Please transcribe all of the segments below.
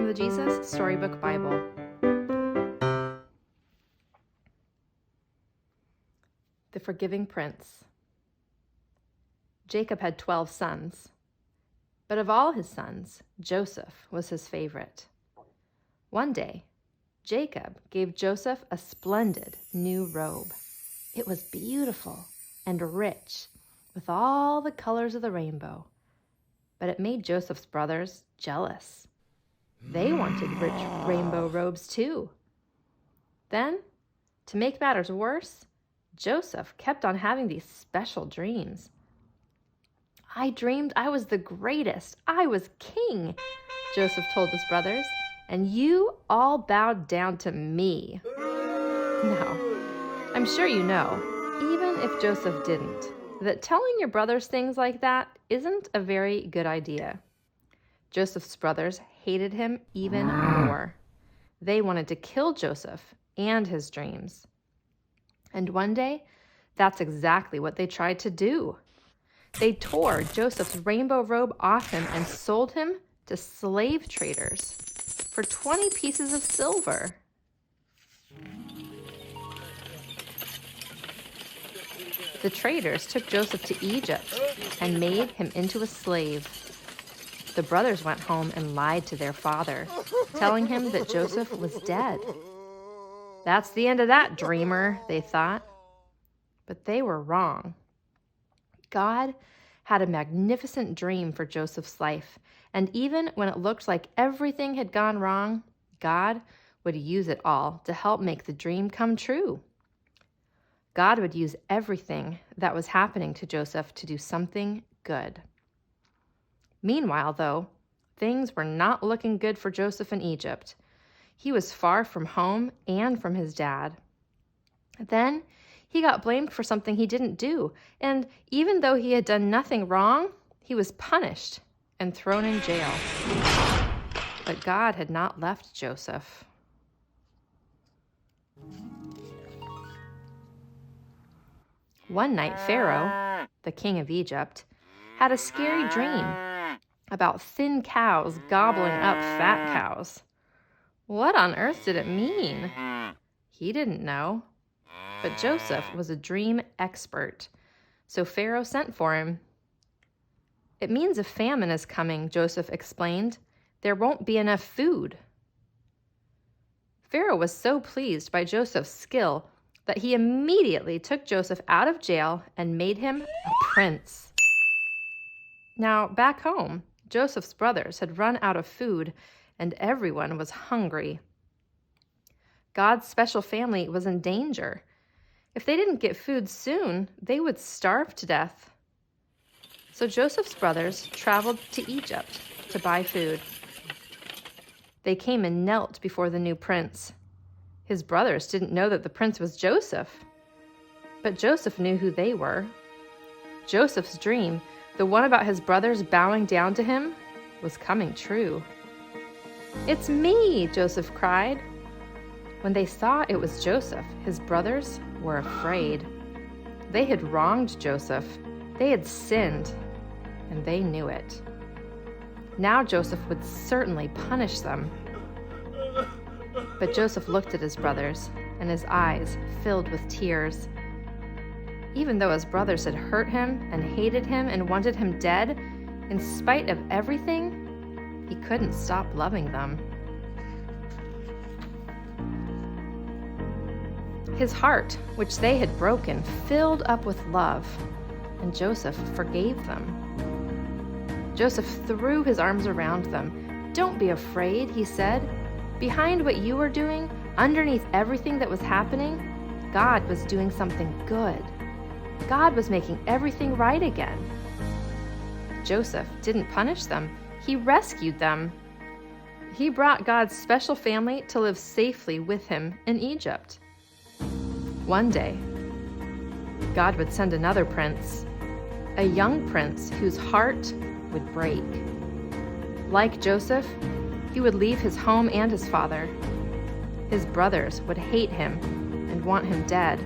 from the Jesus Storybook Bible. The Forgiving Prince. Jacob had 12 sons, but of all his sons, Joseph was his favorite. One day, Jacob gave Joseph a splendid new robe. It was beautiful and rich, with all the colors of the rainbow. But it made Joseph's brothers jealous. They wanted rich rainbow robes too. Then, to make matters worse, Joseph kept on having these special dreams. "I dreamed I was the greatest. I was king," Joseph told his brothers, "and you all bowed down to me." Now, I'm sure you know, even if Joseph didn't, that telling your brothers things like that isn't a very good idea. Joseph's brothers hated him even more. They wanted to kill Joseph and his dreams. And one day, that's exactly what they tried to do. They tore Joseph's rainbow robe off him and sold him to slave traders for 20 pieces of silver. The traders took Joseph to Egypt and made him into a slave. The brothers went home and lied to their father, telling him that Joseph was dead. "That's the end of that, dreamer," they thought. But they were wrong. God had a magnificent dream for Joseph's life, and even when it looked like everything had gone wrong, God would use it all to help make the dream come true. God would use everything that was happening to Joseph to do something good. Meanwhile, though, things were not looking good for Joseph in Egypt. He was far from home and from his dad. Then he got blamed for something he didn't do, and even though he had done nothing wrong, he was punished and thrown in jail. But God had not left Joseph. One night, Pharaoh, the king of Egypt, had a scary dream about thin cows gobbling up fat cows. What on earth did it mean? He didn't know. But Joseph was a dream expert, so Pharaoh sent for him. "It means a famine is coming," Joseph explained. "There won't be enough food." Pharaoh was so pleased by Joseph's skill that he immediately took Joseph out of jail and made him a prince. Now, back home, Joseph's brothers had run out of food, and everyone was hungry. God's special family was in danger. If they didn't get food soon, they would starve to death. So Joseph's brothers traveled to Egypt to buy food. They came and knelt before the new prince. His brothers didn't know that the prince was Joseph, but Joseph knew who they were. Joseph's dream, the one about his brothers bowing down to him, was coming true. "It's me," Joseph cried. When they saw it was Joseph, his brothers were afraid. They had wronged Joseph. They had sinned, and they knew it. Now Joseph would certainly punish them. But Joseph looked at his brothers, and his eyes filled with tears. Even though his brothers had hurt him and hated him and wanted him dead, in spite of everything, he couldn't stop loving them. His heart, which they had broken, filled up with love, and Joseph forgave them. Joseph threw his arms around them. "Don't be afraid," he said. "Behind what you were doing, underneath everything that was happening, God was doing something good. God was making everything right again." Joseph didn't punish them. He rescued them. He brought God's special family to live safely with him in Egypt. One day, God would send another prince, a young prince whose heart would break. Like Joseph, he would leave his home and his father. His brothers would hate him and want him dead.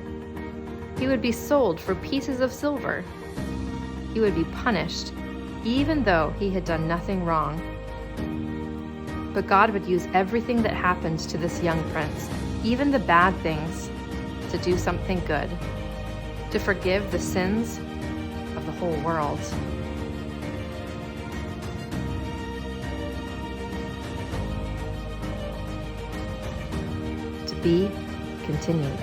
He would be sold for pieces of silver. He would be punished, even though he had done nothing wrong. But God would use everything that happened to this young prince, even the bad things, to do something good, to forgive the sins of the whole world. To be continued.